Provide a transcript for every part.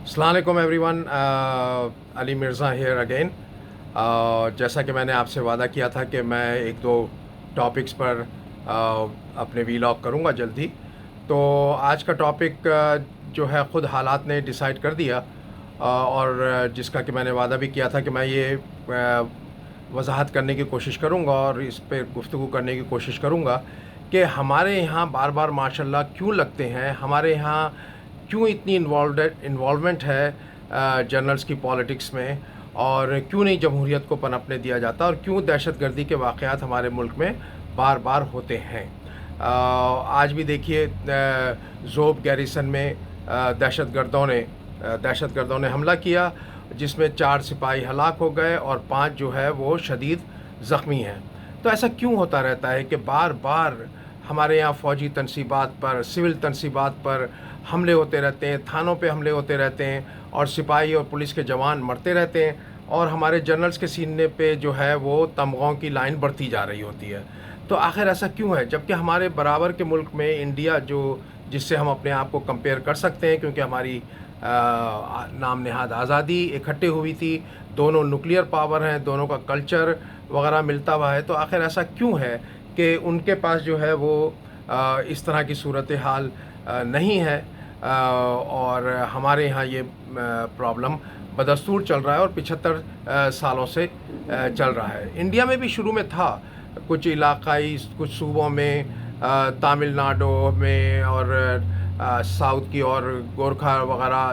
السلام علیکم every one, Ali Mirza here again. جیسا کہ میں نے آپ سے وعدہ کیا تھا کہ میں ایک دو ٹاپکس پر اپنے ویلاگ کروں گا جلدی، تو آج کا ٹاپک جو ہے خود حالات نے ڈیسائیڈ کر دیا، اور جس کا کہ میں نے وعدہ بھی کیا تھا کہ میں یہ وضاحت کرنے کی کوشش کروں گا اور اس پہ گفتگو کرنے کی کوشش کروں گا کہ ہمارے یہاں بار بار ماشاء اللہ کیوں لگتے ہیں، ہمارے یہاں کیوں اتنی انوالومنٹ ہے جرنلز کی پالیٹکس میں، اور کیوں نہیں جمہوریت کو پنپنے دیا جاتا، اور کیوں دہشت گردی کے واقعات ہمارے ملک میں بار بار ہوتے ہیں۔ آج بھی دیکھیے زوب گیریسن میں دہشت گردوں نے حملہ کیا، جس میں 4 سپاہی ہلاک ہو گئے اور 5 جو ہے وہ شدید زخمی ہیں۔ تو ایسا کیوں ہوتا رہتا ہے کہ بار بار ہمارے یہاں فوجی تنصیبات پر، سول تنصیبات پر حملے ہوتے رہتے ہیں، تھانوں پہ حملے ہوتے رہتے ہیں، اور سپاہی اور پولیس کے جوان مرتے رہتے ہیں، اور ہمارے جنرلز کے سینے پہ جو ہے وہ تمغوں کی لائن بڑھتی جا رہی ہوتی ہے؟ تو آخر ایسا کیوں ہے، جبکہ ہمارے برابر کے ملک میں انڈیا جس سے ہم اپنے آپ کو کمپیئر کر سکتے ہیں، کیونکہ ہماری نام نہاد آزادی اکٹھے ہوئی تھی، دونوں نیوکلیئر پاور ہیں، دونوں کا کلچر وغیرہ ملتا ہوا ہے، تو آخر ایسا کیوں ہے کہ ان کے پاس جو ہے وہ اس طرح کی صورتحال نہیں ہے، اور ہمارے یہاں یہ پرابلم بدستور چل رہا ہے اور 75 سالوں سے چل رہا ہے۔ انڈیا میں بھی شروع میں تھا، کچھ علاقائی کچھ صوبوں میں، تامل ناڈو میں اور ساؤتھ کی اور گورکھا وغیرہ،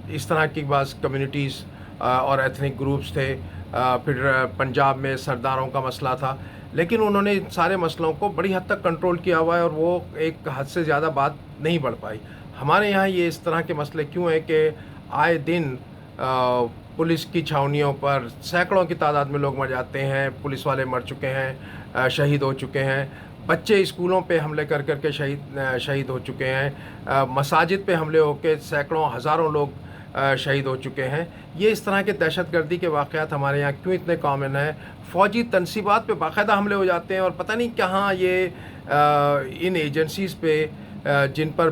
اس طرح کی بعض کمیونٹیز اور ایتھنک گروپس تھے۔ پھر پنجاب میں سرداروں کا مسئلہ تھا، لیکن انہوں نے ان سارے مسئلوں کو بڑی حد تک کنٹرول کیا ہوا ہے، اور وہ ایک حد سے زیادہ بات نہیں بڑھ پائی۔ ہمارے یہاں یہ اس طرح کے مسئلے کیوں ہیں کہ آئے دن پولیس کی چھاؤنیوں پر سینکڑوں کی تعداد میں لوگ مر جاتے ہیں، پولیس والے مر چکے ہیں، شہید ہو چکے ہیں، بچے اسکولوں پہ حملے کر کے شہید ہو چکے ہیں، مساجد پہ حملے ہو کے سینکڑوں ہزاروں لوگ شہید ہو چکے ہیں۔ یہ اس طرح کے دہشت گردی کے واقعات ہمارے یہاں کیوں اتنے کامن ہیں؟ فوجی تنصیبات پہ باقاعدہ حملے ہو جاتے ہیں، اور پتہ نہیں کہاں یہ ان ایجنسیز پہ جن پر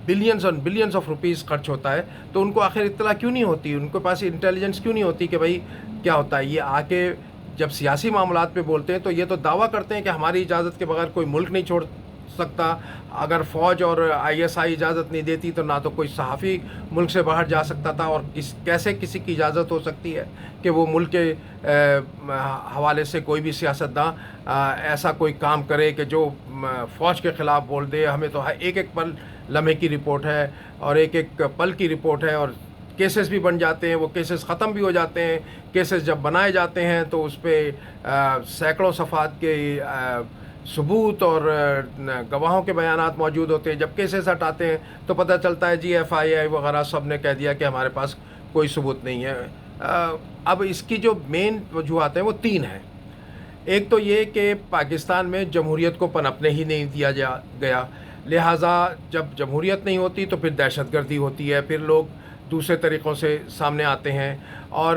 بلینز اور بلینز آف روپیز خرچ ہوتا ہے، تو ان کو آخر اطلاع کیوں نہیں ہوتی، ان کے پاس انٹیلیجنس کیوں نہیں ہوتی کہ بھائی کیا ہوتا ہے؟ یہ آ کے جب سیاسی معاملات پہ بولتے ہیں تو یہ تو دعویٰ کرتے ہیں کہ ہماری اجازت کے بغیر کوئی ملک نہیں چھوڑ سکتا، اگر فوج اور ISI اجازت نہیں دیتی تو نہ تو کوئی صحافی ملک سے باہر جا سکتا تھا، اور کیسے کسی کی اجازت ہو سکتی ہے کہ وہ ملک کے حوالے سے کوئی بھی سیاستداں ایسا کوئی کام کرے کہ جو فوج کے خلاف بول دے؟ ہمیں تو ایک ایک پل لمحے کی رپورٹ ہے، اور ایک ایک پل کی رپورٹ ہے، اور کیسز بھی بن جاتے ہیں، وہ کیسز ختم بھی ہو جاتے ہیں۔ کیسز جب بنائے جاتے ہیں تو اس پہ سینکڑوں صفحات کے ثبوت اور گواہوں کے بیانات موجود ہوتے ہیں، جب کیسز ہٹاتے ہیں تو پتہ چلتا ہے جی FIA وغیرہ سب نے کہہ دیا کہ ہمارے پاس کوئی ثبوت نہیں ہے۔ اب اس کی جو مین وجوہات ہیں وہ 3 ہیں۔ ایک تو یہ کہ پاکستان میں جمہوریت کو پنپنے ہی نہیں دیا گیا، لہٰذا جب جمہوریت نہیں ہوتی تو پھر دہشت گردی ہوتی ہے، پھر لوگ دوسرے طریقوں سے سامنے آتے ہیں، اور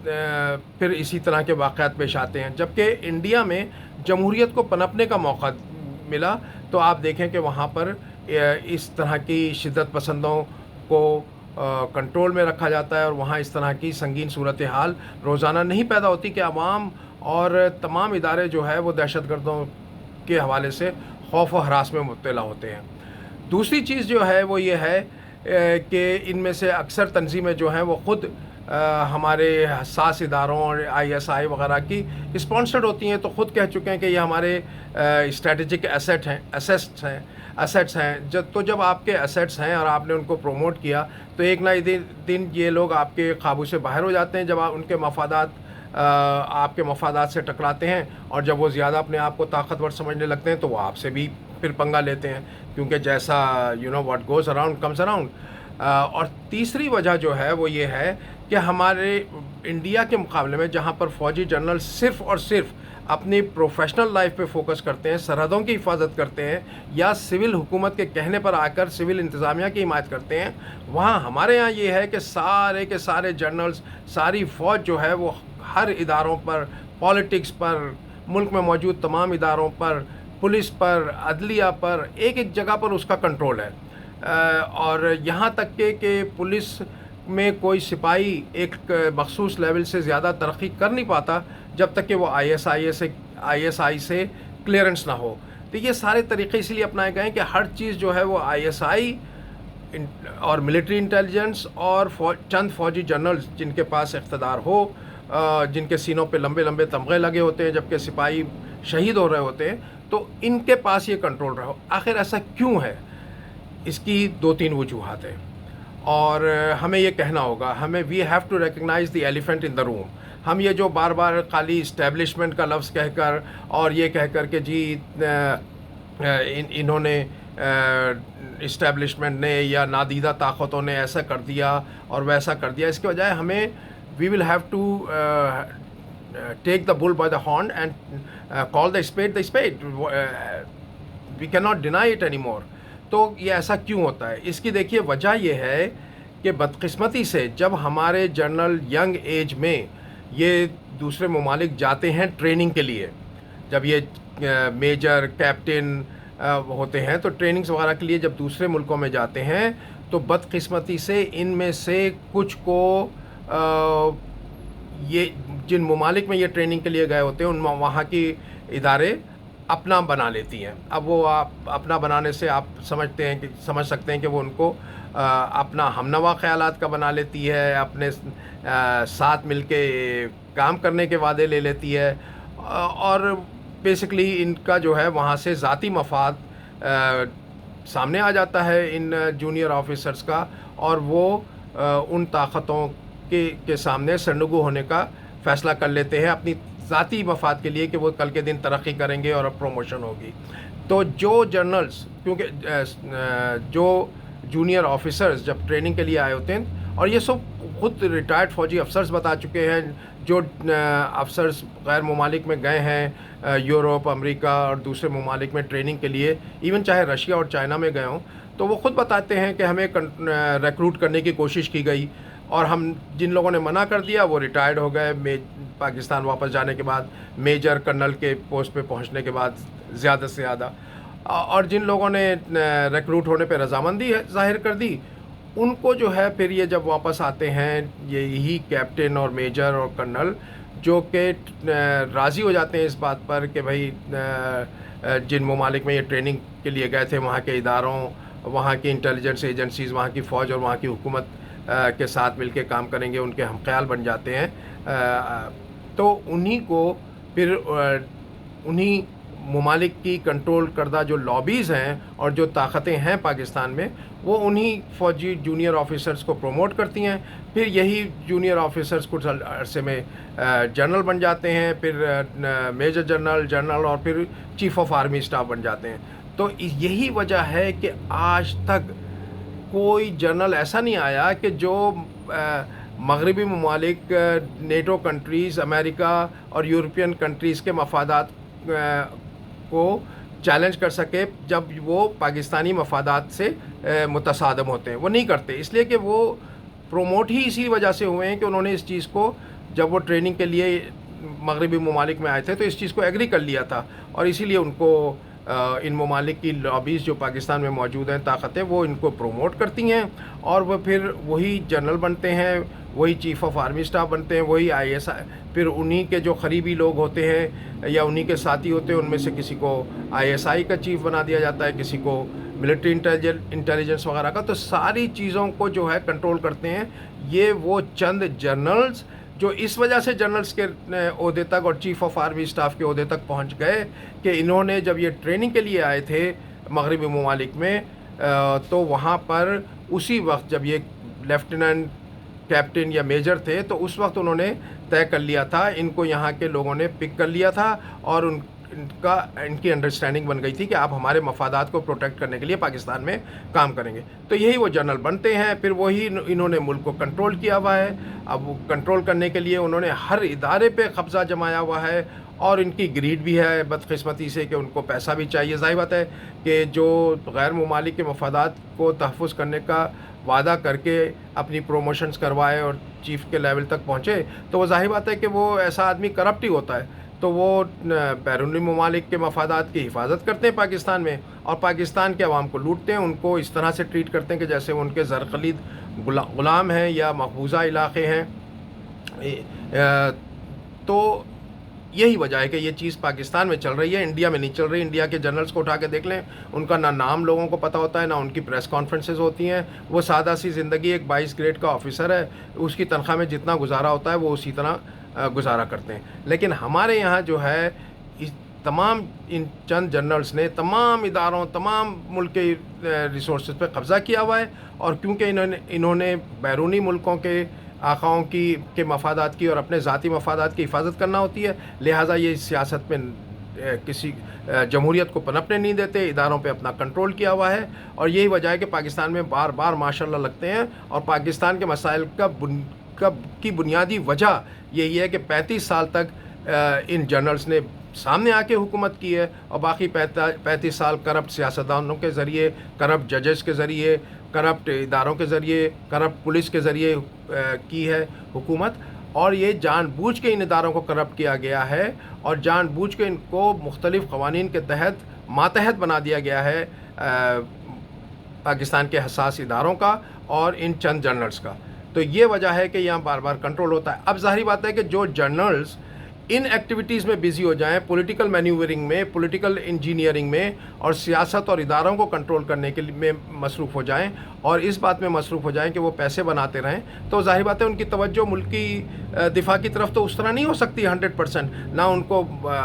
پھر اسی طرح کے واقعات پیش آتے ہیں۔ جبکہ انڈیا میں جمہوریت کو پنپنے کا موقع ملا تو آپ دیکھیں کہ وہاں پر اس طرح کی شدت پسندوں کو کنٹرول میں رکھا جاتا ہے، اور وہاں اس طرح کی سنگین صورتحال روزانہ نہیں پیدا ہوتی کہ عوام اور تمام ادارے جو ہے وہ دہشت گردوں کے حوالے سے خوف و ہراس میں مبتلا ہوتے ہیں۔ دوسری چیز جو ہے وہ یہ ہے کہ ان میں سے اکثر تنظیمیں جو ہیں وہ خود ہمارے حساس اداروں اور ISI وغیرہ کی اسپانسرڈ ہوتی ہیں، تو خود کہہ چکے ہیں کہ یہ ہمارے اسٹریٹجک ایسیٹس ہیں۔ تو جب آپ کے ایسیٹس ہیں اور آپ نے ان کو پروموٹ کیا تو ایک نہ ایک دن یہ لوگ آپ کے قابو سے باہر ہو جاتے ہیں، جب ان کے مفادات آپ کے مفادات سے ٹکراتے ہیں، اور جب وہ زیادہ اپنے آپ کو طاقتور سمجھنے لگتے ہیں تو وہ آپ سے بھی پھر پنگا لیتے ہیں، کیونکہ جیسا what goes around comes around. اور تیسری وجہ جو ہے وہ یہ ہے کہ ہمارے انڈیا کے مقابلے میں جہاں پر فوجی جنرل صرف اور صرف اپنی پروفیشنل لائف پہ فوکس کرتے ہیں، سرحدوں کی حفاظت کرتے ہیں، یا سول حکومت کے کہنے پر آ کر سول انتظامیہ کی حمایت کرتے ہیں، وہاں ہمارے یہاں یہ ہے کہ سارے کے سارے جنرلز، ساری فوج جو ہے وہ ہر اداروں پر، پالیٹکس پر، ملک میں موجود تمام اداروں پر، پولیس پر، عدلیہ پر، ایک ایک جگہ پر اس کا کنٹرول ہے۔ اور یہاں تک کہ پولیس میں کوئی سپاہی ایک مخصوص لیول سے زیادہ ترقی کر نہیں پاتا جب تک کہ وہ آئی ایس آئی سے کلیئرنس نہ ہو. تو یہ سارے طریقے اس لیے اپنائے گئے ہیں کہ ہر چیز جو ہے وہ آئی ایس آئی اور ملٹری انٹیلیجنس اور چند فوجی جنرلز جن کے پاس اقتدار ہو، جن کے سینوں پہ لمبے لمبے تمغے لگے ہوتے ہیں جبکہ سپاہی شہید ہو رہے ہوتے ہیں، تو ان کے پاس یہ کنٹرول رہا. آخر ایسا کیوں ہے؟ اس کی 2-3 وجوہات ہیں، اور ہمیں یہ کہنا ہوگا، ہمیں we have to recognise the elephant in the room. ہم یہ جو بار بار خالی اسٹیبلشمنٹ کا لفظ کہہ کر اور یہ کہہ کر کہ جی انہوں نے اسٹیبلشمنٹ نے یا نادیدہ طاقتوں نے ایسا کر دیا اور ویسا کر دیا، اس کے بجائے ہمیں we will have to take the bull by the horn and call the spade. We can not deny it any more. تو یہ ایسا کیوں ہوتا ہے؟ اس کی دیکھیے وجہ یہ ہے کہ بدقسمتی سے جب ہمارے جنرل ینگ ایج میں یہ دوسرے ممالک جاتے ہیں ٹریننگ کے لیے، جب یہ میجر کیپٹن ہوتے ہیں تو ٹریننگز وغیرہ کے لیے جب دوسرے ملکوں میں جاتے ہیں تو بدقسمتی سے ان میں سے کچھ کو یہ جن ممالک میں یہ ٹریننگ کے لیے گئے ہوتے ہیں ان وہاں کی ادارے اپنا بنا لیتی ہیں. اب وہ اپنا بنانے سے آپ سمجھ سکتے ہیں کہ وہ ان کو اپنا ہمنوا خیالات کا بنا لیتی ہے، اپنے ساتھ مل کے کام کرنے کے وعدے لے لیتی ہے، اور بیسکلی ان کا جو ہے وہاں سے ذاتی مفاد سامنے آ جاتا ہے ان جونیئر آفیسرز کا، اور وہ ان طاقتوں کے سامنے سرنگو ہونے کا فیصلہ کر لیتے ہیں اپنی ذاتی مفاد کے لیے کہ وہ کل کے دن ترقی کریں گے اور اب پروموشن ہوگی. تو جو جنرلز، کیونکہ جو جونیئر آفیسرز جب ٹریننگ کے لیے آئے ہوتے ہیں، اور یہ سب خود ریٹائرڈ فوجی افسرز بتا چکے ہیں، جو افسرز غیر ممالک میں گئے ہیں، یورپ، امریکہ اور دوسرے ممالک میں ٹریننگ کے لیے، ایون چاہے رشیا اور چائنا میں گئے ہوں، تو وہ خود بتاتے ہیں کہ ہمیں ریکروٹ کرنے کی کوشش کی گئی، اور ہم جن لوگوں نے منع کر دیا وہ ریٹائرڈ ہو گئے پاکستان واپس جانے کے بعد، میجر کرنل کے پوسٹ پہ پہنچنے کے بعد زیادہ سے زیادہ. اور جن لوگوں نے ریکروٹ ہونے پہ رضامندی ظاہر کر دی، ان کو جو ہے پھر یہ جب واپس آتے ہیں یہی کیپٹن اور میجر اور کرنل جو کہ راضی ہو جاتے ہیں اس بات پر کہ بھائی جن ممالک میں یہ ٹریننگ کے لیے گئے تھے وہاں کے اداروں، وہاں کی انٹیلیجنس ایجنسیز، وہاں کی فوج اور وہاں کی حکومت کے ساتھ مل کے کام کریں گے، ان کے ہم خیال بن جاتے ہیں. تو انہی کو پھر انہی ممالک کی کنٹرول کردہ جو لابیز ہیں اور جو طاقتیں ہیں پاکستان میں، وہ انہی فوجی جونیئر آفیسرز کو پروموٹ کرتی ہیں. پھر یہی جونیئر آفیسرز کچھ عرصے میں جنرل بن جاتے ہیں، پھر میجر جنرل اور پھر چیف آف آرمی اسٹاف بن جاتے ہیں. تو یہی وجہ ہے کہ آج تک کوئی جنرل ایسا نہیں آیا کہ جو مغربی ممالک، نیٹو کنٹریز، امریکہ اور یورپین کنٹریز کے مفادات کو چیلنج کر سکے جب وہ پاکستانی مفادات سے متصادم ہوتے ہیں. وہ نہیں کرتے، اس لیے کہ وہ پروموٹ ہی اسی وجہ سے ہوئے ہیں کہ انہوں نے اس چیز کو، جب وہ ٹریننگ کے لیے مغربی ممالک میں آئے تھے تو اس چیز کو ایگری کر لیا تھا، اور اسی لیے ان کو ان ممالک کی لابیز جو پاکستان میں موجود ہیں، طاقتیں، وہ ان کو پروموٹ کرتی ہیں، اور وہ پھر وہی جنرل بنتے ہیں، وہی چیف آف آرمی اسٹاف بنتے ہیں، وہی آئی ایس آئی، پھر انہی کے جو قریبی لوگ ہوتے ہیں یا انہی کے ساتھی ہوتے ہیں، ان میں سے کسی کو آئی ایس آئی کا چیف بنا دیا جاتا ہے، کسی کو ملٹری انٹیلیجنس وغیرہ کا. تو ساری چیزوں کو جو ہے کنٹرول کرتے ہیں یہ وہ چند جنرلز جو اس وجہ سے جنرلز کے عہدے تک اور چیف آف آرمی اسٹاف کے عہدے تک پہنچ گئے کہ انہوں نے جب یہ ٹریننگ کے لیے آئے تھے مغربی ممالک میں، تو وہاں پر اسی وقت جب یہ لیفٹیننٹ، کیپٹن یا میجر تھے تو اس وقت انہوں نے طے کر لیا تھا، ان کو یہاں کے لوگوں نے پک کر لیا تھا، اور ان کی انڈرسٹینڈنگ بن گئی تھی کہ آپ ہمارے مفادات کو پروٹیکٹ کرنے کے لیے پاکستان میں کام کریں گے. تو یہی وہ جنرل بنتے ہیں، پھر وہی انہوں نے ملک کو کنٹرول کیا ہوا ہے. اب وہ کنٹرول کرنے کے لیے انہوں نے ہر ادارے پہ قبضہ جمایا ہوا ہے، اور ان کی گریڈ بھی ہے بدقسمتی سے کہ ان کو پیسہ بھی چاہیے. ظاہر بات ہے کہ جو غیر ممالک کے مفادات کو تحفظ کرنے کا وعدہ کر کے اپنی پروموشنز کروائے اور چیف کے لیول تک پہنچے، تو وہ ظاہر بات ہے کہ وہ ایسا آدمی کرپٹ ہی ہوتا ہے. تو وہ بیرونی ممالک کے مفادات کی حفاظت کرتے ہیں پاکستان میں، اور پاکستان کے عوام کو لوٹتے ہیں، ان کو اس طرح سے ٹریٹ کرتے ہیں کہ جیسے وہ ان کے زرخلید غلام ہیں یا محفوظہ علاقے ہیں۔ تو یہی وجہ ہے کہ یہ چیز پاکستان میں چل رہی ہے، انڈیا میں نہیں چل رہی۔ انڈیا کے جنرلز کو اٹھا کے دیکھ لیں، ان کا نہ نام لوگوں کو پتہ ہوتا ہے، نہ ان کی پریس کانفرنسز ہوتی ہیں۔ وہ سادہ سی زندگی، ایک 22 گریڈ کا آفیسر ہے، اس کی تنخواہ میں جتنا گزارا ہوتا ہے وہ اسی طرح گزارا کرتے ہیں۔ لیکن ہمارے یہاں جو ہے تمام ان چند جنرلز نے تمام اداروں، تمام ملک کے ریسورسز پہ قبضہ کیا ہوا ہے، اور کیونکہ انہوں نے بیرونی ملکوں کے آقاؤں کے مفادات کی اور اپنے ذاتی مفادات کی حفاظت کرنا ہوتی ہے، لہٰذا یہ سیاست میں کسی جمہوریت کو پنپنے نہیں دیتے، اداروں پہ اپنا کنٹرول کیا ہوا ہے۔ اور یہی وجہ ہے کہ پاکستان میں بار بار ماشاءاللہ لگتے ہیں، اور پاکستان کے مسائل کی بنیادی وجہ یہی ہے کہ 35 سال تک ان جنرلز نے سامنے آ کے حکومت کی ہے، اور باقی 35 سال کرپٹ سیاستدانوں کے ذریعے، کرپٹ ججز کے ذریعے، کرپٹ اداروں کے ذریعے، کرپٹ پولیس کے ذریعے کی ہے حکومت۔ اور یہ جان بوجھ کے ان اداروں کو کرپٹ کیا گیا ہے، اور جان بوجھ کے ان کو مختلف قوانین کے تحت ماتحت بنا دیا گیا ہے پاکستان کے حساس اداروں کا اور ان چند جنرلز کا۔ تو یہ وجہ ہے کہ یہاں بار بار کنٹرول ہوتا ہے۔ اب ظاہری بات ہے کہ جو جنرلز ان ایکٹیویٹیز میں بیزی ہو جائیں، پولیٹیکل مینیورنگ میں، پولیٹیکل انجینئرنگ میں، اور سیاست اور اداروں کو کنٹرول کرنے کے لیے مصروف ہو جائیں، اور اس بات میں مصروف ہو جائیں کہ وہ پیسے بناتے رہیں، تو ظاہر بات ہے ان کی توجہ ملک کی دفاع کی طرف تو اس طرح نہیں ہو سکتی 100%۔ نہ ان کو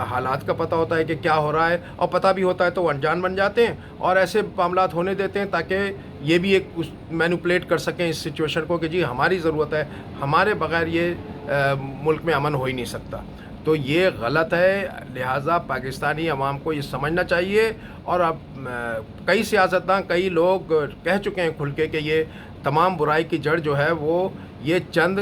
حالات کا پتہ ہوتا ہے کہ کیا ہو رہا ہے، اور پتہ بھی ہوتا ہے تو وہ انجان بن جاتے ہیں اور ایسے معاملات ہونے دیتے ہیں تاکہ یہ بھی ایک مینوپولیٹ کر سکیں اس سچویشن کو کہ جی ہماری ضرورت ہے، ہمارے بغیر یہ ملک میں امن ہو ہی نہیں سکتا۔ تو یہ غلط ہے، لہٰذا پاکستانی عوام کو یہ سمجھنا چاہیے۔ اور اب کئی سیاستداں، کئی لوگ کہہ چکے ہیں کھل کے کہ یہ تمام برائی کی جڑ جو ہے وہ یہ چند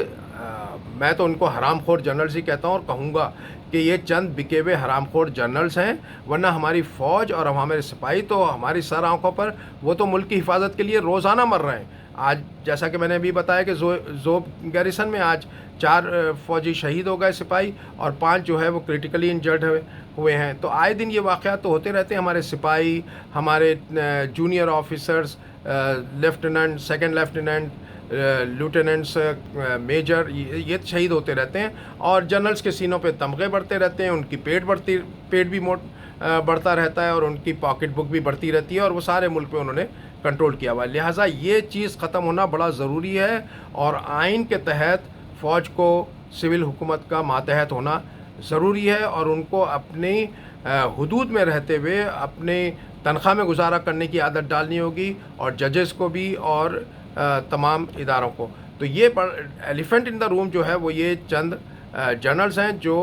میں تو ان کو حرام خور جنرلز ہی کہتا ہوں، اور کہوں گا کہ یہ چند بکے ہوئے حرام خور جنرلز ہیں، ورنہ ہماری فوج اور ہمارے سپاہی تو ہماری سر آنکھوں پر وہ تو ملک کی حفاظت کے لیے روزانہ مر رہے ہیں۔ آج جیسا کہ میں نے ابھی بتایا کہ زوب گیریسن میں آج 4 فوجی شہید ہو گئے سپاہی، اور 5 جو ہے وہ کریٹیکلی انجرڈ ہوئے ہیں۔ تو آئے دن یہ واقعات تو ہوتے رہتے ہیں، ہمارے سپاہی، ہمارے junior officers, lieutenant, second lieutenant, lieutenants, major, یہ شہید ہوتے رہتے ہیں، اور جنرلز کے سینوں پہ تمغے بڑھتے رہتے ہیں، ان کی پیٹ بھی بڑھتا رہتا ہے، اور ان کی پاکٹ بک بھی بڑھتی رہتی ہے، اور وہ سارے ملک پہ انہوں نے کنٹرول کیا ہوا ہے۔ لہٰذا یہ چیز ختم ہونا بڑا ضروری ہے، اور آئین کے تحت فوج کو سول حکومت کا ماتحت ہونا ضروری ہے، اور ان کو اپنی حدود میں رہتے ہوئے اپنے تنخواہ میں گزارا کرنے کی عادت ڈالنی ہوگی، اور ججز کو بھی اور تمام اداروں کو۔ تو یہ ایلیفنٹ ان دا روم جو ہے وہ یہ چند جنرلز ہیں جو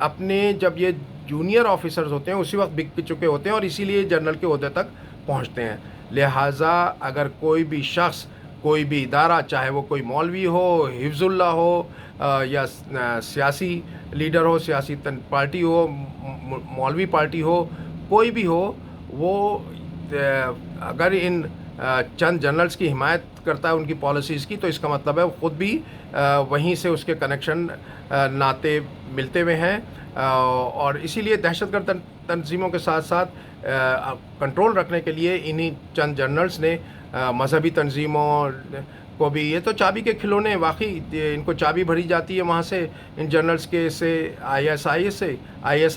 اپنے جب یہ جونیئر آفیسرز ہوتے ہیں اسی وقت بک چکے ہوتے ہیں، اور اسی لیے جنرل کے عہدے تک پہنچتے ہیں۔ لہٰذا اگر کوئی بھی شخص، کوئی بھی ادارہ، چاہے وہ کوئی مولوی ہو، حفظ اللہ ہو، یا سیاسی لیڈر ہو، سیاسی پارٹی ہو، مولوی پارٹی ہو، کوئی بھی ہو، وہ اگر ان چند جنرلز کی حمایت کرتا ہے ان کی پالیسیز کی، تو اس کا مطلب ہے وہ خود بھی وہیں سے اس کے کنیکشن ناطے ملتے ہوئے ہیں، اور اسی لیے دہشت گرد تنظیموں کے ساتھ ساتھ کنٹرول رکھنے کے لیے انہی چند جنرلز نے مذہبی تنظیموں کو بھی، یہ تو چابی کے کھلونے ہیں واقعی، ان کو چابی بھری جاتی ہے وہاں سے ان جنرلز کے سے آئی ایس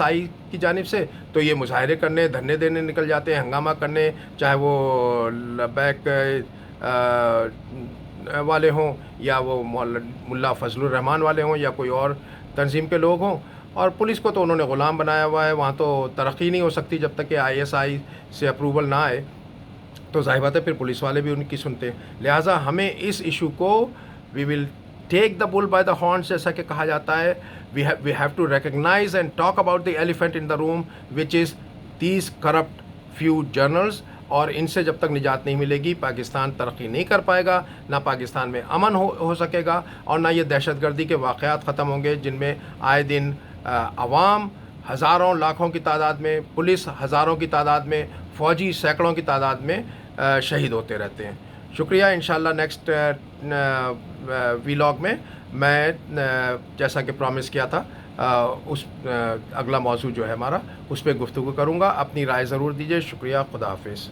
آئی کی جانب سے، تو یہ مظاہرے کرنے، دھرنے دینے نکل جاتے ہیں، ہنگامہ کرنے، چاہے وہ لبیک والے ہوں، یا وہ ملا فضل الرحمان والے ہوں، یا کوئی اور تنظیم کے لوگ ہوں۔ اور پولیس کو تو انہوں نے غلام بنایا ہوا ہے، وہاں تو ترقی نہیں ہو سکتی جب تک کہ آئی ایس آئی سے اپروول نہ آئے، تو ظاہر بات ہے پھر پولیس والے بھی ان کی سنتے ہیں۔ لہٰذا ہمیں اس ایشو کو وی ول ٹیک the bull by the horns, جیسا کہ کہا جاتا ہے، we have to recognize and talk about the elephant in the room which is these corrupt few journals, اور ان سے جب تک نجات نہیں ملے گی پاکستان ترقی نہیں کر پائے گا، نہ پاکستان میں امن ہو سکے گا، اور نہ یہ دہشت گردی کے واقعات ختم ہوں گے جن میں آئے دن عوام ہزاروں لاکھوں کی تعداد میں، پولیس ہزاروں کی تعداد میں، فوجی سینکڑوں کی تعداد میں شہید ہوتے رہتے ہیں۔ شکریہ۔ انشاءاللہ نیکسٹ ویلاگ میں میں جیسا کہ پرومس کیا تھا اگلا موضوع جو ہے ہمارا اس پہ گفتگو کروں گا. اپنی رائے ضرور دیجیے. شکریہ. خدا حافظ.